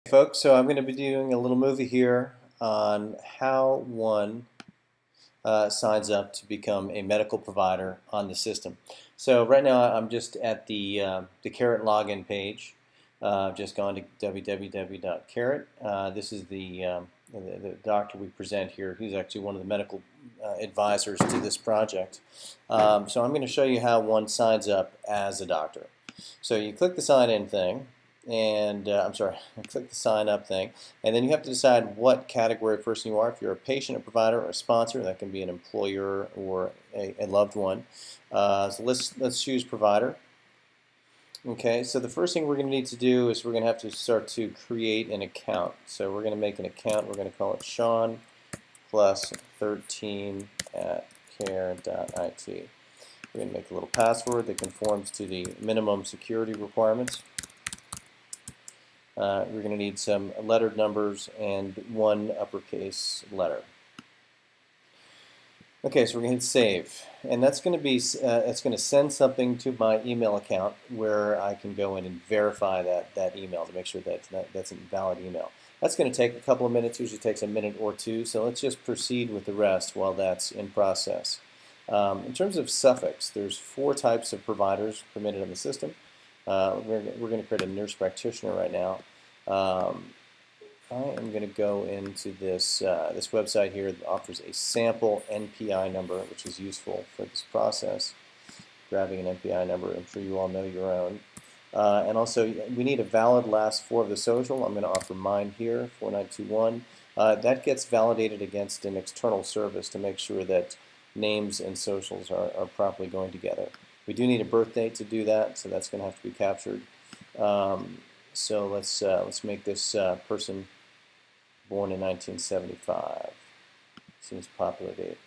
Folks, so I'm going to be doing a little movie here on how one signs up to become a medical provider on the system. So right now I'm just at the Carrot login page. I've just gone to www.carrot. This is the doctor we present here. He's actually one of the medical advisors to this project. So I'm going to show you how one signs up as a doctor. So you click the sign in thing. And I'm sorry, click the sign up thing, and then you have to decide what category of person you are. If you're a patient, a provider, or a sponsor, that can be an employer or a loved one. So let's choose provider. Okay, so the first thing we're going to need to do is we're going to have to start to create an account. So we're going to make an account. We're going to call it Sean plus 13 at care.it. We're going to make a little password that conforms to the minimum security requirements. We're going to need some lettered numbers and one uppercase letter. Okay, so we're going to hit save, and that's going to be it's going to send something to my email account where I can go in and verify that email to make sure that's a valid email. That's going to take a couple of minutes. Usually takes a minute or two. So let's just proceed with the rest while that's in process. In terms of suffix, there's 4 types of providers permitted in the system. We're going to create a nurse practitioner right now. I am going to go into this website here that offers a sample NPI number, which is useful for this process. Grabbing an NPI number, I'm sure you all know your own. And also, we need a valid last 4 of the social. I'm going to offer mine here, 4921. That gets validated against an external service to make sure that names and socials are properly going together. We do need a birth date to do that, so that's going to have to be captured. So let's make this person born in 1975. Seems popular date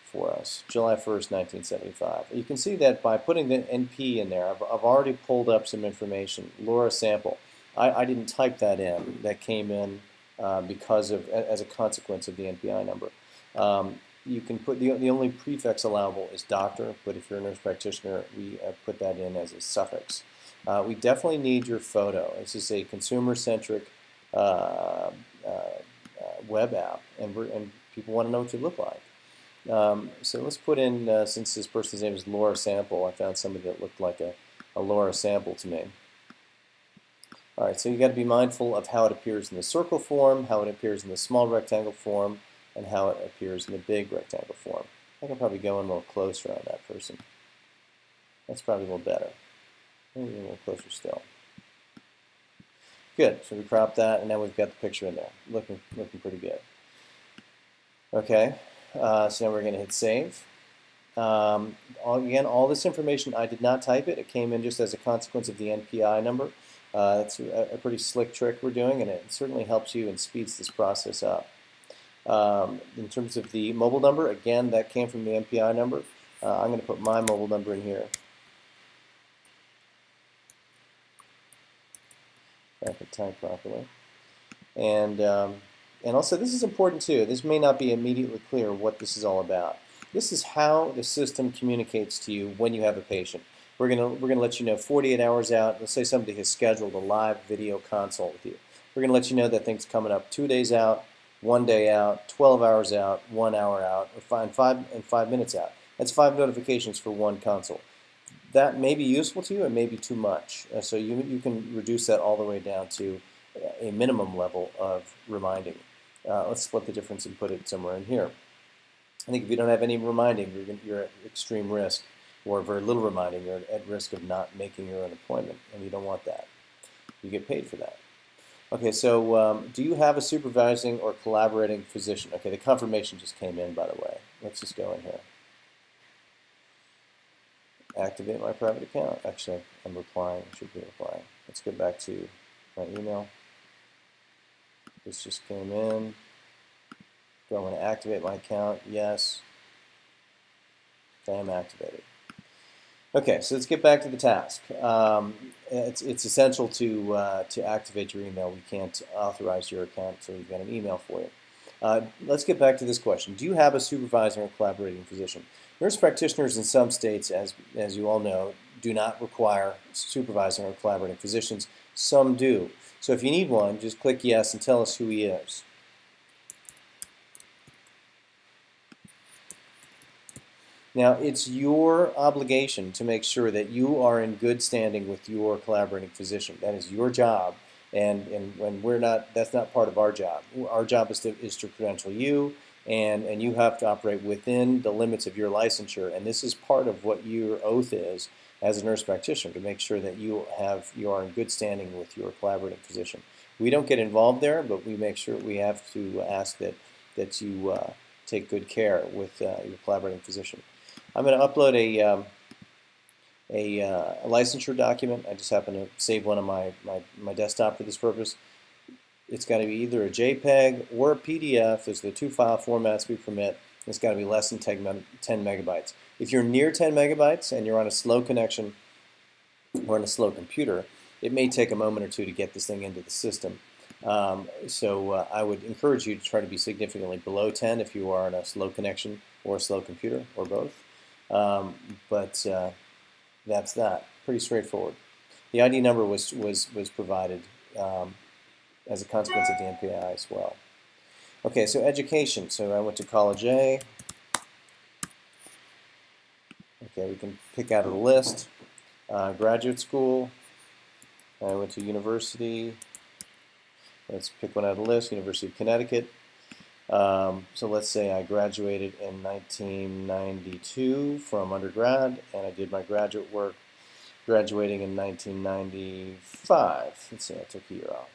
for us. July 1st, 1975. You can see that by putting the NP in there, I've already pulled up some information. Laura Sample. I didn't type that in. That came in because of as a consequence of the NPI number. You can put the only prefix allowable is doctor, but if you're a nurse practitioner, we put that in as a suffix. We definitely need your photo. This is a consumer-centric web app, and people want to know what you look like. So let's put in, since this person's name is Laura Sample, I found somebody that looked like a Laura Sample to me. All right, so you got to be mindful of how it appears in the circle form, how it appears in the small rectangle form, and how it appears in the big rectangle form. I can probably go in a little closer on that person. That's probably a little better. Maybe a little closer still. Good. So we crop that, and now we've got the picture in there. Looking pretty good. Okay. So now we're going to hit save. Again, all this information, I did not type it. It came in just as a consequence of the NPI number. That's a pretty slick trick we're doing, and it certainly helps you and speeds this process up. In terms of the mobile number, again, that came from the NPI number. I'm going to put my mobile number in here. If I can type properly. And also, this is important too. This may not be immediately clear what this is all about. This is how the system communicates to you when you have a patient. We're gonna let you know 48 hours out. Let's say somebody has scheduled a live video consult with you. We're gonna let you know that thing's coming up 2 days out, 1 day out, 12 hours out, 1 hour out, or 5 minutes out. That's 5 notifications for one consult. That may be useful to you, it may be too much. So you can reduce that all the way down to a minimum level of reminding. Let's split the difference and put it somewhere in here. I think if you don't have any reminding, you're at extreme risk, or very little reminding, you're at risk of not making your own appointment, and you don't want that. You get paid for that. Okay, so do you have a supervising or collaborating physician? Okay, the confirmation just came in, by the way. Let's just go in here. Activate my private account. Actually, I'm replying. I should be replying. Let's go back to my email. This just came in. Do I want to activate my account? Yes. Okay, I'm activated. Okay, so let's get back to the task. It's essential to activate your email. We can't authorize your account until we've got an email for you. Let's get back to this question. Do you have a supervising or collaborating physician? Nurse practitioners in some states, as you all know, do not require supervising or collaborating physicians. Some do. So if you need one, just click yes and tell us who he is. Now, it's your obligation to make sure that you are in good standing with your collaborating physician. That is your job, and when we're not, that's not part of our job. Our job is to credential you, and you have to operate within the limits of your licensure. And this is part of what your oath is as a nurse practitioner, to make sure that you are in good standing with your collaborating physician. We don't get involved there, but we make sure we have to ask that you take good care with your collaborating physician. I'm going to upload a licensure document. I just happen to save one on my desktop for this purpose. It's got to be either a JPEG or a PDF. There's the two file formats we permit. It's got to be less than 10 megabytes. If you're near 10 megabytes and you're on a slow connection or on a slow computer, it may take a moment or two to get this thing into the system. So I would encourage you to try to be significantly below 10 if you are on a slow connection or a slow computer, or both. But that's that. Pretty straightforward. The ID number was provided as a consequence of the NPI as well. Okay, so education. So I went to College A. Okay, we can pick out of the list. Graduate school. I went to university. Let's pick one out of the list. University of Connecticut. So let's say I graduated in 1992 from undergrad, and I did my graduate work graduating in 1995. Let's say I took a year off.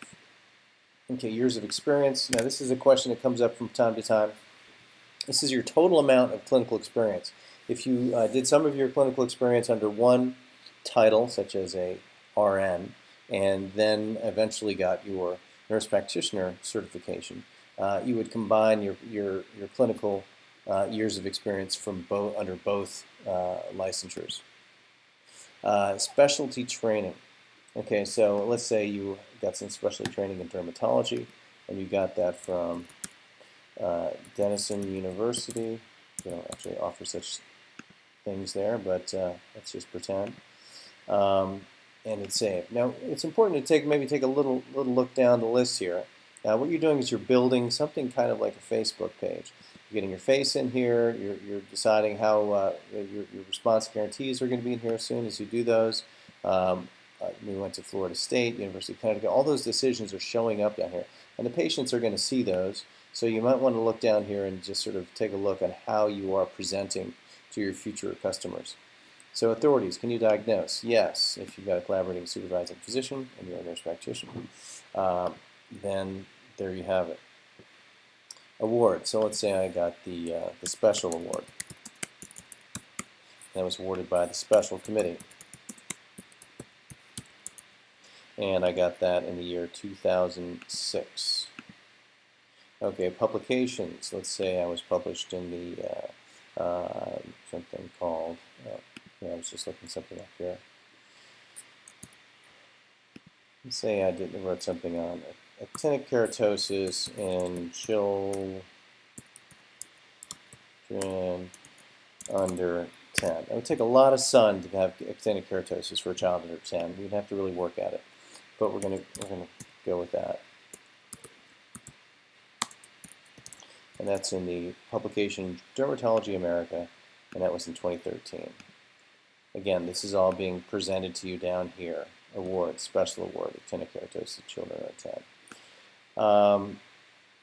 Okay, years of experience. Now this is a question that comes up from time to time. This is your total amount of clinical experience. If you did some of your clinical experience under one title, such as a RN, and then eventually got your nurse practitioner certification, you would combine your clinical years of experience from under both licensures. Specialty training. Okay, so let's say you got some specialty training in dermatology, and you got that from Denison University. We don't actually offer such things there, but let's just pretend. And it's saved. Now, it's important to maybe take a little look down the list here. Now, what you're doing is you're building something kind of like a Facebook page. You're getting your face in here. You're deciding how your response guarantees are going to be in here soon as you do those. We went to Florida State, University of Connecticut. All those decisions are showing up down here, and the patients are going to see those. So you might want to look down here and just sort of take a look at how you are presenting to your future customers. So authorities, can you diagnose? Yes, if you've got a collaborating supervising physician and you're a nurse practitioner. Then there you have it. Award. So let's say I got the special award. That was awarded by the special committee. And I got that in the year 2006. Okay, publications. Let's say I was published in the something called, I was just looking something up here. Let's say I wrote something on actinic keratosis in children under 10. It would take a lot of sun to have actinic keratosis for a child under 10. We'd have to really work at it, but we're gonna go with that. And that's in the publication Dermatology America, and that was in 2013. Again, this is all being presented to you down here. Award, special award, actinic keratosis in children under 10. All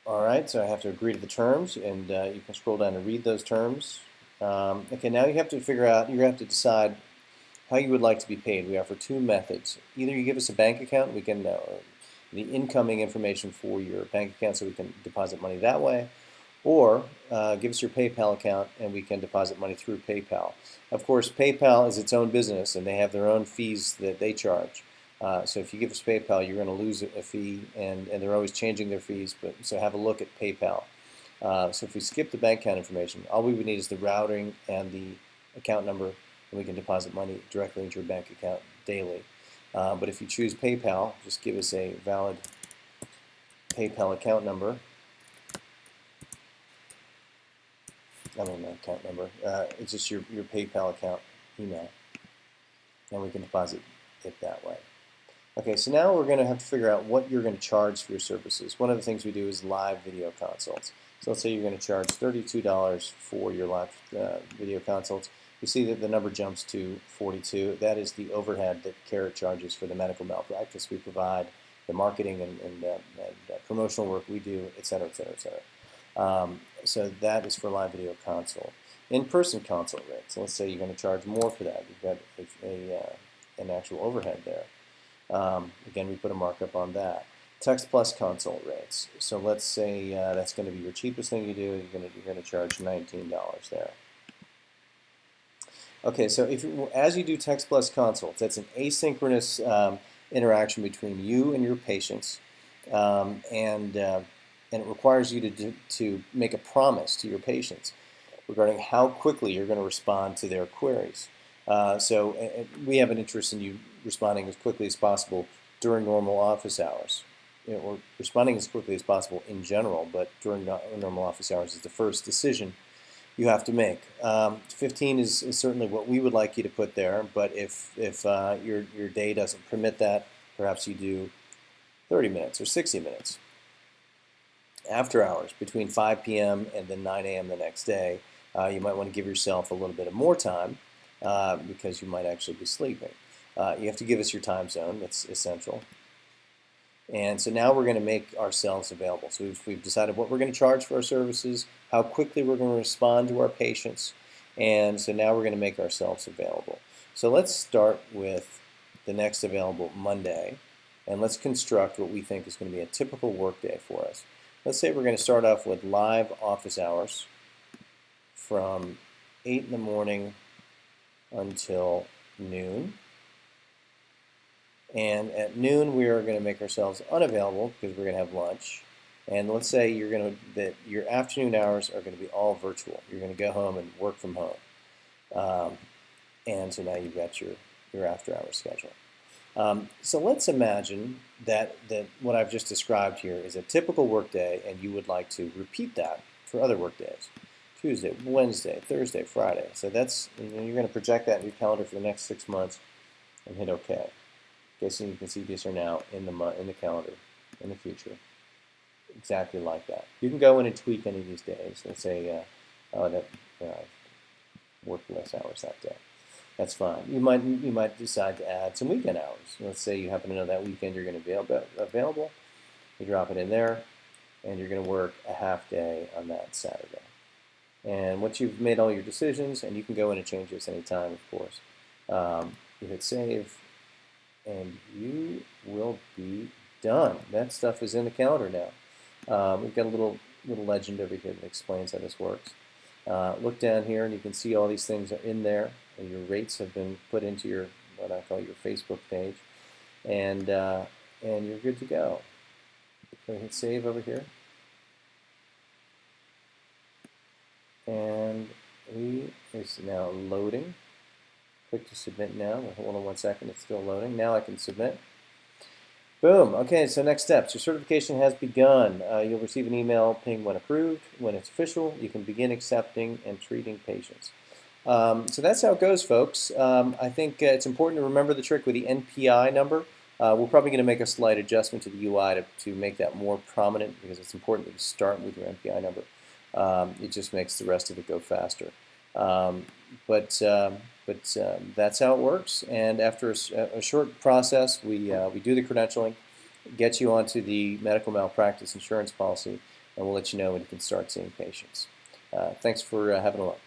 right, so I have to agree to the terms, and you can scroll down and read those terms. Okay, now you have to figure out, you have to decide how you would like to be paid. We offer two methods. Either you give us a bank account, we can the incoming information for your bank account so we can deposit money that way, or give us your PayPal account and we can deposit money through PayPal. Of course, PayPal is its own business and they have their own fees that they charge. So if you give us PayPal, you're going to lose a fee, and they're always changing their fees. So have a look at PayPal. So if we skip the bank account information, all we would need is the routing and the account number, and we can deposit money directly into your bank account daily. But if you choose PayPal, just give us a valid PayPal account number. I mean, account number. It's just your PayPal account email, and we can deposit it that way. Okay, so now we're going to have to figure out what you're going to charge for your services. One of the things we do is live video consults. So let's say you're going to charge $32 for your live video consults. You see that the number jumps to 42. That is the overhead that Carrot charges for the medical malpractice we provide, the marketing and promotional work we do, et cetera, et cetera, et cetera. So that is for live video consult. In-person consult rates. So let's say you're going to charge more for that. You've got an actual overhead there. Again, we put a markup on that. Text plus consult rates. So let's say that's going to be your cheapest thing you do. You're going to charge $19 there. Okay, so as you do text plus consults, that's an asynchronous interaction between you and your patients, and it requires you to make a promise to your patients regarding how quickly you're going to respond to their queries. So we have an interest in you responding as quickly as possible during normal office hours, or responding as quickly as possible in general, but during normal office hours is the first decision you have to make. 15 is certainly what we would like you to put there, but if your day doesn't permit that, perhaps you do 30 minutes or 60 minutes. After hours, between 5 p.m. and then 9 a.m. the next day, you might want to give yourself a little bit of more time because you might actually be sleeping. You have to give us your time zone. That's essential. And so now we're going to make ourselves available. So we've decided what we're going to charge for our services, how quickly we're going to respond to our patients, and so now we're going to make ourselves available. So let's start with the next available Monday, and let's construct what we think is going to be a typical workday for us. Let's say we're going to start off with live office hours from 8 in the morning until noon. And at noon, we are going to make ourselves unavailable because we're going to have lunch. And let's say that your afternoon hours are going to be all virtual. You're going to go home and work from home. And so now you've got your after-hours schedule. So let's imagine that what I've just described here is a typical workday, and you would like to repeat that for other workdays. Tuesday, Wednesday, Thursday, Friday. So you're going to project that in your calendar for the next 6 months and hit OK. Okay, so you can see these are now in the calendar in the future, exactly like that. You can go in and tweak any of these days. Let's say work less hours that day. That's fine. You might decide to add some weekend hours. Let's say you happen to know that weekend you're going to be available. You drop it in there, and you're going to work a half day on that Saturday. And once you've made all your decisions, and you can go in and change this anytime, of course, you hit save. And you will be done. That stuff is in the calendar now. We've got a little legend over here that explains how this works. Look down here, and you can see all these things are in there. And your rates have been put into your what I call your Facebook page, and you're good to go. So hit save over here, and it's now loading. Click to submit now. Hold on 1 second. It's still loading. Now I can submit. Boom. Okay, so next steps. Your certification has begun. You'll receive an email ping when approved. When it's official, you can begin accepting and treating patients. So that's how it goes, folks. I think it's important to remember the trick with the NPI number. We're probably going to make a slight adjustment to the UI to make that more prominent because it's important that you start with your NPI number. It just makes the rest of it go faster. But that's how it works. And after a short process, we do the credentialing, get you onto the medical malpractice insurance policy, and we'll let you know when you can start seeing patients. Thanks for having a look.